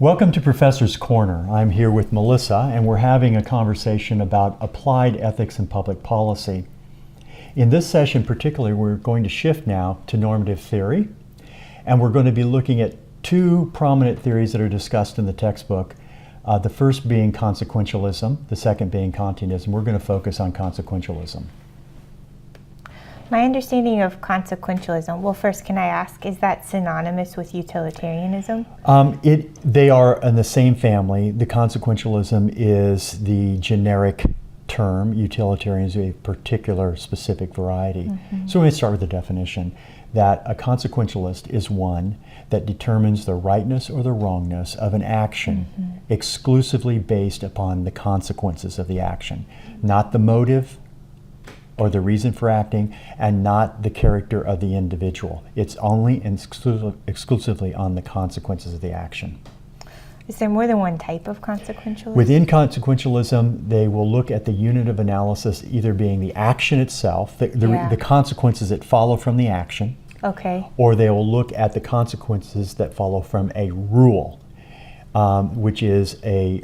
Welcome to Professor's Corner. I'm here with Melissa, and we're having a conversation about applied ethics and public policy. In this session particularly, we're going to shift now to normative theory, and we're going to be looking at two prominent theories that are discussed in the textbook. The first being consequentialism, the second being Kantianism. We're going to focus on consequentialism. My understanding of consequentialism, well, first, can I ask, is that synonymous with utilitarianism? They are in the same family. The consequentialism is the generic term. Utilitarianism is a particular specific variety. So we're going to start with the definition that a consequentialist is one that determines the rightness or the wrongness of an action exclusively based upon the consequences of the action, not the motive or the reason for acting, and not the character of the individual. It's only and exclusively on the consequences of the action. Is there more than one type of consequentialism? Within consequentialism, they will look at the unit of analysis either being the action itself, the consequences that follow from the action, or they will look at the consequences that follow from a rule, which is a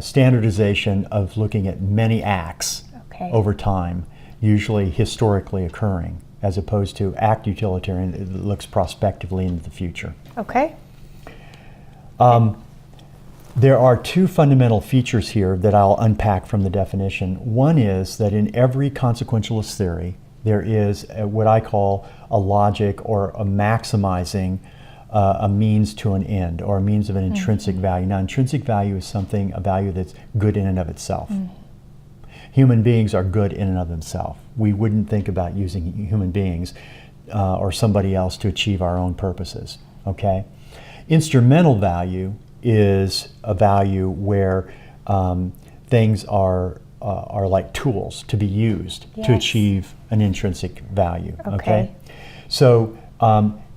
standardization of looking at many acts over time, usually historically occurring, as opposed to act utilitarian that looks prospectively into the future. There are two fundamental features here that I'll unpack from the definition. One is that in every consequentialist theory, there is what I call a logic or a maximizing a means to an end, or a means of an intrinsic value. Now, intrinsic value is a value that's good in and of itself. Human beings are good in and of themselves. We wouldn't think about using human beings or somebody else to achieve our own purposes, okay? Instrumental value is a value where things are like tools to be used to achieve an intrinsic value, okay? So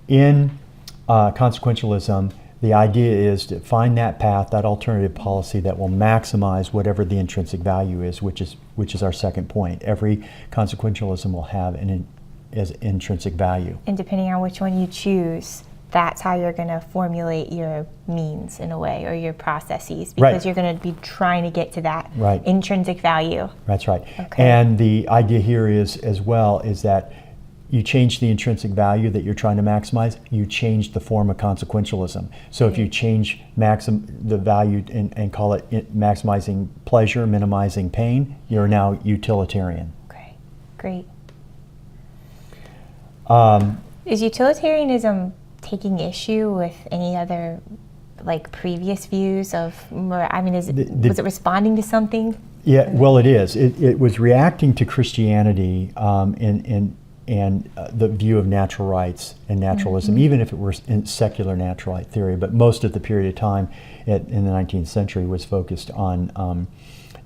in consequentialism, the idea is to find that path, that alternative policy that will maximize whatever the intrinsic value is, which is our second point. Every consequentialism will have an intrinsic value. And depending on which one you choose, that's how you're going to formulate your means in a way, or your processes, because you're going to be trying to get to that intrinsic value. That's right. And the idea here is, as well, is that you change the intrinsic value that you're trying to maximize, you change the form of consequentialism. So if you change the value and call it maximizing pleasure, minimizing pain, you're now utilitarian. Okay, great. Is utilitarianism taking issue with any other previous views of, was it responding to something? Yeah, well, it is. It was reacting to Christianity and the view of natural rights and naturalism, even if it were in secular natural right theory. But most of the period of time in the 19th century was focused on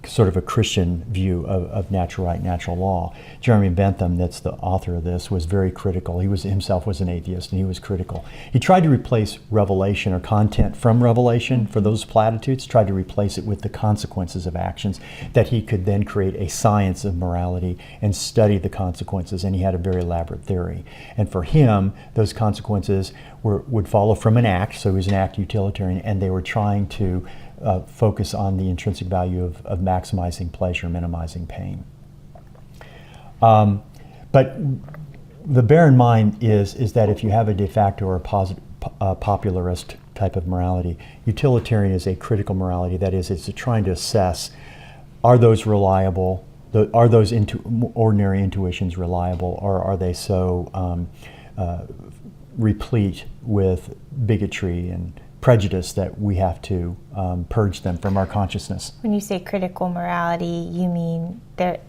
sort of a Christian view of natural right, natural law. Jeremy Bentham, that's the author of this, was very critical. He himself was an atheist, and he was critical. He tried to replace revelation or content from revelation for those platitudes, tried to replace it with the consequences of actions, that he could then create a science of morality and study the consequences, and he had a very elaborate theory. And for him, those consequences would follow from an act, so he was an act utilitarian, and they were trying to focus on the intrinsic value of maximizing pleasure, minimizing pain. But the bear in mind is that if you have a de facto or a popularist type of morality, utilitarian is a critical morality. That is, it's trying to assess, are those reliable? Are those ordinary intuitions reliable, or are they so replete with bigotry and prejudice that we have to purge them from our consciousness? When you say critical morality, you mean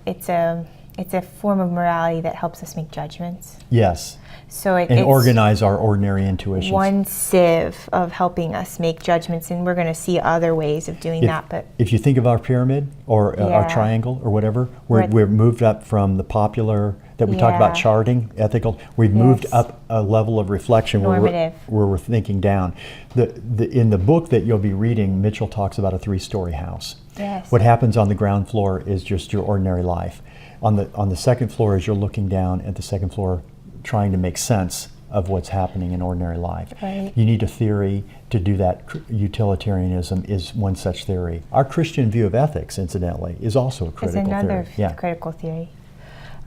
it's a form of morality that helps us make judgments? Yes. So and organize our ordinary intuitions. One sieve of helping us make judgments, and we're going to see other ways of doing that. But if you think of our pyramid or our triangle or whatever, we're moved up from the popular that we talk about charting, ethical. We've moved up a level of reflection where we're thinking down. In the book that you'll be reading, Mitchell talks about a 3-story house. Yes. What happens on the ground floor is just your ordinary life. On the second floor, as you're looking down at the second floor, trying to make sense of what's happening in ordinary life. Right. You need a theory to do that. Utilitarianism is one such theory. Our Christian view of ethics, incidentally, is also a critical theory. It's another theory. critical theory.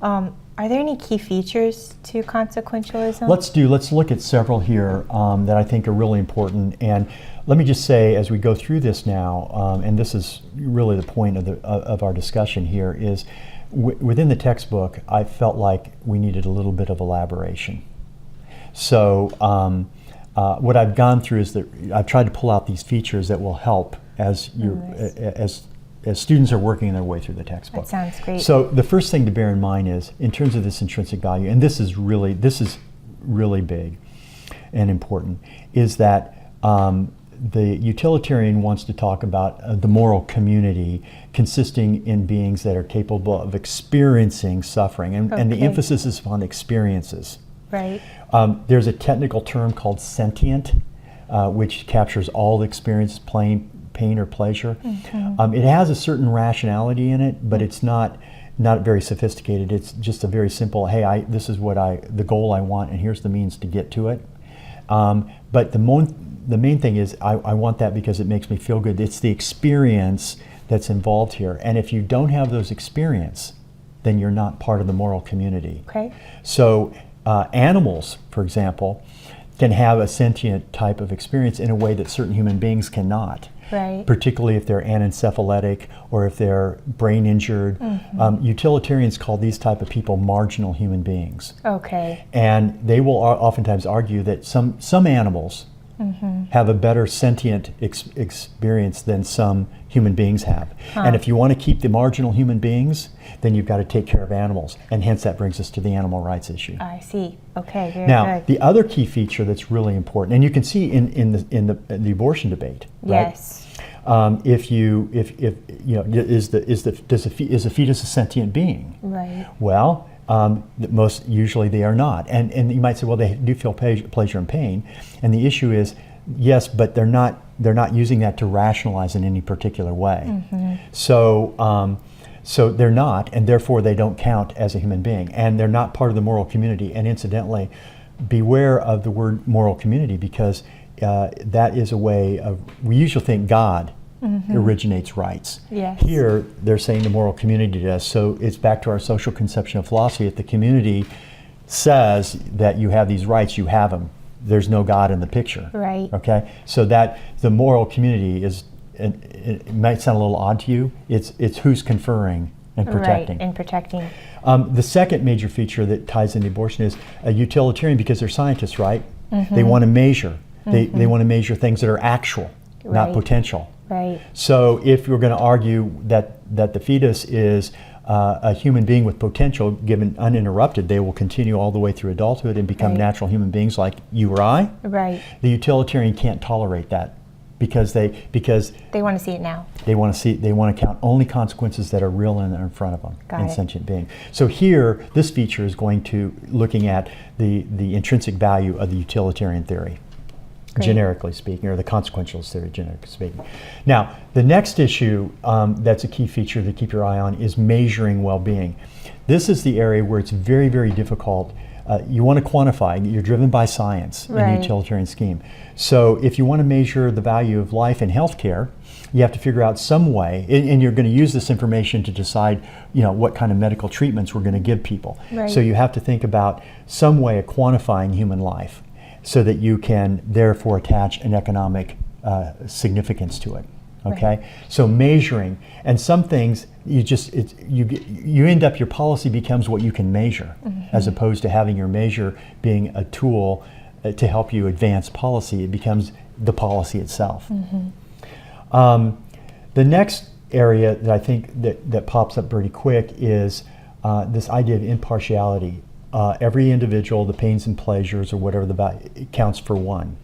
Are there any key features to consequentialism? Let's look at several here that I think are really important. And let me just say, as we go through this now, and this is really the point of our discussion here, is within the textbook, I felt like we needed a little bit of elaboration. So what I've gone through is that I've tried to pull out these features that will help as as students are working their way through the textbook. That sounds great. So the first thing to bear in mind is, in terms of this intrinsic value, and this is really big and important, is that the utilitarian wants to talk about the moral community consisting in beings that are capable of experiencing suffering, and the emphasis is on experiences. Right. There's a technical term called sentient, which captures all experience, pain or pleasure. Mm-hmm. It has a certain rationality in it, but it's not very sophisticated. It's just a very simple, hey, this is the goal I want, and here's the means to get to it. But the main thing is, I want that because it makes me feel good. It's the experience that's involved here. And if you don't have those experience, then you're not part of the moral community. Okay. So animals, for example, can have a sentient type of experience in a way that certain human beings cannot. Right. Particularly if they're anencephalitic or if they're brain injured. Mm-hmm. Utilitarians call these type of people marginal human beings. Okay. And they will oftentimes argue that some animals mm-hmm. have a better sentient experience than some human beings have. Huh. And if you want to keep the marginal human beings, then you've got to take care of animals. And hence that brings us to the animal rights issue. I see. Okay, very now, good. the other key feature that's really important, and you can see in the abortion debate, right? Yes. If you know, is a fetus a sentient being? Right. Well, most usually they are not, and you might say, well, they do feel pleasure and pain, and the issue is, yes, but they're not using that to rationalize in any particular way. Mm-hmm. So they're not, and therefore they don't count as a human being, and they're not part of the moral community. And incidentally, beware of the word moral community, because that is a way of, we usually think God mm-hmm. originates rights. Yes. Here, they're saying the moral community does. So it's back to our social conception of philosophy. If the community says that you have these rights, you have them. There's no God in the picture. Right. Okay? So that the moral community is, it might sound a little odd to you, it's who's conferring and protecting. Right, and protecting. The second major feature that ties into abortion is a utilitarian, because they're scientists, right? Mm-hmm. They want to measure. They want to measure things that are actual, not potential. Right. So if you're going to argue that the fetus is a human being with potential, given uninterrupted, they will continue all the way through adulthood and become natural human beings like you or I. Right. The utilitarian can't tolerate that because they want to see it now. They want to count only consequences that are real and in front of them in sentient being. So here, this feature is going to looking at the intrinsic value of the utilitarian theory. Great. Generically speaking, or the consequentialist theory, generically speaking. Now, the next issue that's a key feature to keep your eye on is measuring well-being. This is the area where it's very, very difficult. You want to quantify. You're driven by science in the utilitarian scheme. So if you want to measure the value of life in healthcare, you have to figure out some way, and you're going to use this information to decide, what kind of medical treatments we're going to give people. Right. So you have to think about some way of quantifying human life, so that you can therefore attach an economic significance to it. Okay, right. So measuring, and some things you end up, your policy becomes what you can measure, mm-hmm. as opposed to having your measure being a tool to help you advance policy. It becomes the policy itself. Mm-hmm. The next area that I think that pops up pretty quick is this idea of impartiality. Every individual, the pains and pleasures, or whatever the value, it counts for one.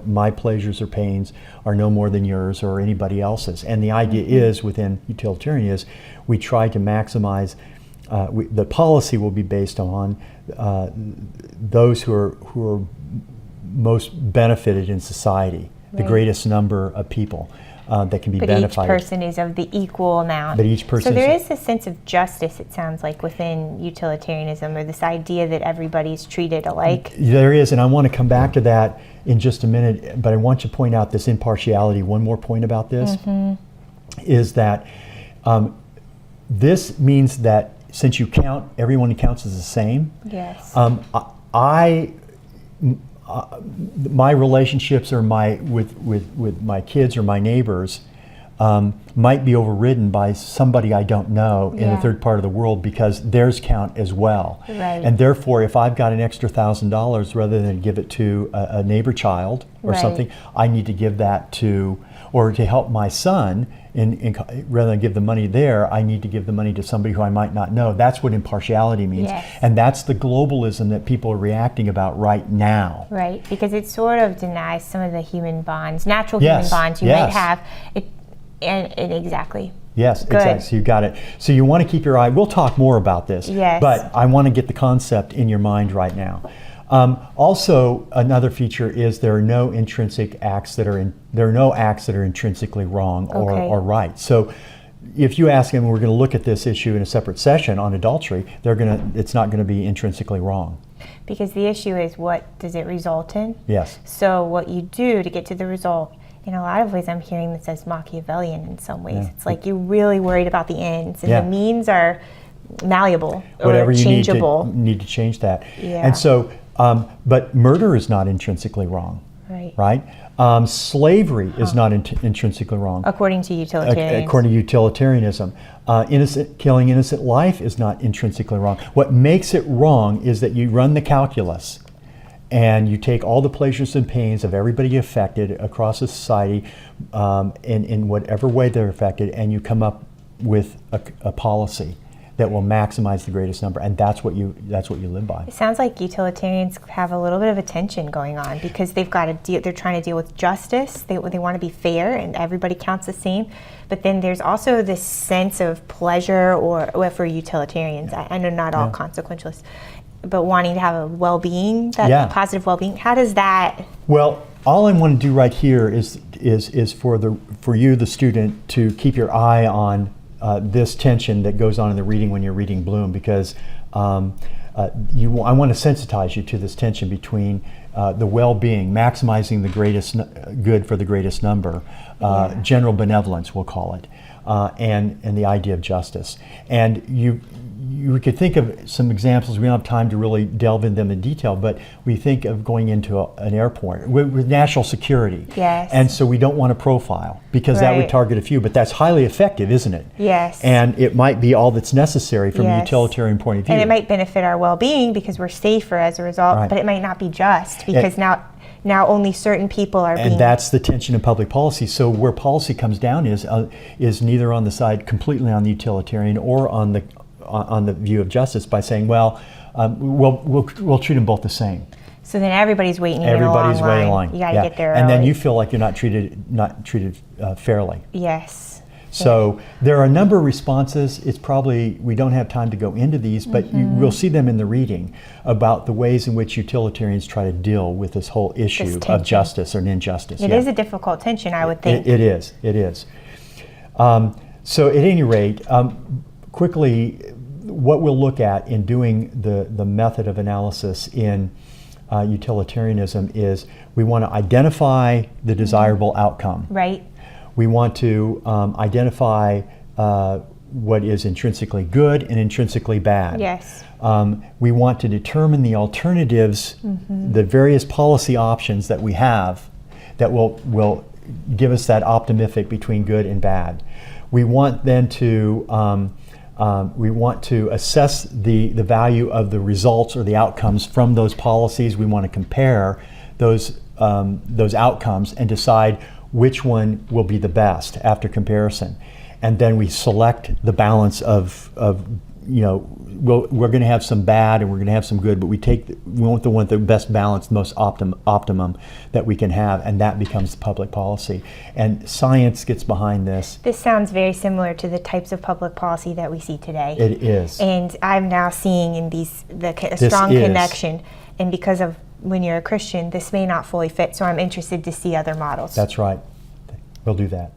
My pleasures or pains are no more than yours or anybody else's. And the idea is, within utilitarian, is we try to maximize, the policy will be based on those who are most benefited in society, the greatest number of people. that can be but benefited. each person is of the equal amount. But each person so there is a sense of justice, it sounds like, within utilitarianism, or this idea that everybody's treated alike. There is, and I want to come back to that in just a minute, but I want to point out this impartiality. One more point about this is that this means that since you count, everyone counts as the same. Yes. My relationships or with my kids or my neighbors might be overridden by somebody I don't know in a third part of the world, because theirs count as well. Right. And therefore, if I've got an extra $1,000, rather than give it to a neighbor child or something, I need to give that to, or to help my son, rather than give the money there, I need to give the money to somebody who I might not know. That's what impartiality means. Yes. And that's the globalism that people are reacting about right now. Right, because it sort of denies some of the human bonds, natural human bonds you might have. And exactly. Yes, Good. exactly. So you got it. So you want to keep your eye. We'll talk more about this. Yes. But I want to get the concept in your mind right now. Also, another feature is there are no intrinsic acts that are there are no acts that are intrinsically wrong or right. So if you ask them, we're going to look at this issue in a separate session on adultery, it's not going to be intrinsically wrong. Because the issue is, what does it result in? Yes. So what you do to get to the result, in a lot of ways I'm hearing this as Machiavellian in some ways. Yeah. It's like you're really worried about the ends, and Yeah. the means are malleable Whatever or changeable. you need to change that. Yeah. And so, but murder is not intrinsically wrong. Right. Slavery is not intrinsically wrong. According to utilitarians. According to utilitarianism. Killing innocent life is not intrinsically wrong. What makes it wrong is that you run the calculus and you take all the pleasures and pains of everybody affected across a society, in whatever way they're affected, and you come up with a policy that will maximize the greatest number, and that's what you live by. It sounds like utilitarians have a little bit of a tension going on, because they've got to they're trying to deal with justice. They want to be fair and everybody counts the same. But then there's also this sense of pleasure, or for utilitarians, I know not all consequentialists, but wanting to have a well-being, a positive well-being. How does that? Well, all I want to do right here is for you, the student, to keep your eye on this tension that goes on in the reading when you're reading Bloom, because I want to sensitize you to this tension between the well-being, maximizing the greatest good for the greatest number, general benevolence, we'll call it, and the idea of justice. And we could think of some examples. We don't have time to really delve into them in detail, but we think of going into an airport with national security. Yes. And so we don't want to profile, because that would target a few, but that's highly effective, isn't it? Yes. And it might be all that's necessary from a utilitarian point of view. And it might benefit our well-being because we're safer as a result, but it might not be just, because now only certain people are being... And that's the tension in public policy. So where policy comes down is neither on the side completely on the utilitarian or on the view of justice, by saying, well, we'll treat them both the same. So then everybody's waiting in Everybody's a long waiting in line. line. You got to get there and early. then you feel like you're not treated fairly. Yes. So there are a number of responses. It's probably, we don't have time to go into these, but we'll see them in the reading about the ways in which utilitarians try to deal with this whole issue of justice or injustice. It is a difficult tension, I would think. It is. So at any rate, quickly, what we'll look at in doing the method of analysis in utilitarianism is we want to identify the desirable outcome. Right. We want to identify what is intrinsically good and intrinsically bad. Yes. We want to determine the alternatives, the various policy options that we have that will give us that optimific between good and bad. We want then to assess the value of the results or the outcomes from those policies. We want to compare those outcomes and decide which one will be the best after comparison. And then we select the balance of we're going to have some bad and we're going to have some good, but we want the best balance, the most optimum that we can have, and that becomes the public policy. And science gets behind this. This sounds very similar to the types of public policy that we see today. It is. And I'm now seeing in these a strong connection, and because of when you're a Christian, this may not fully fit, so I'm interested to see other models. That's right. We'll do that.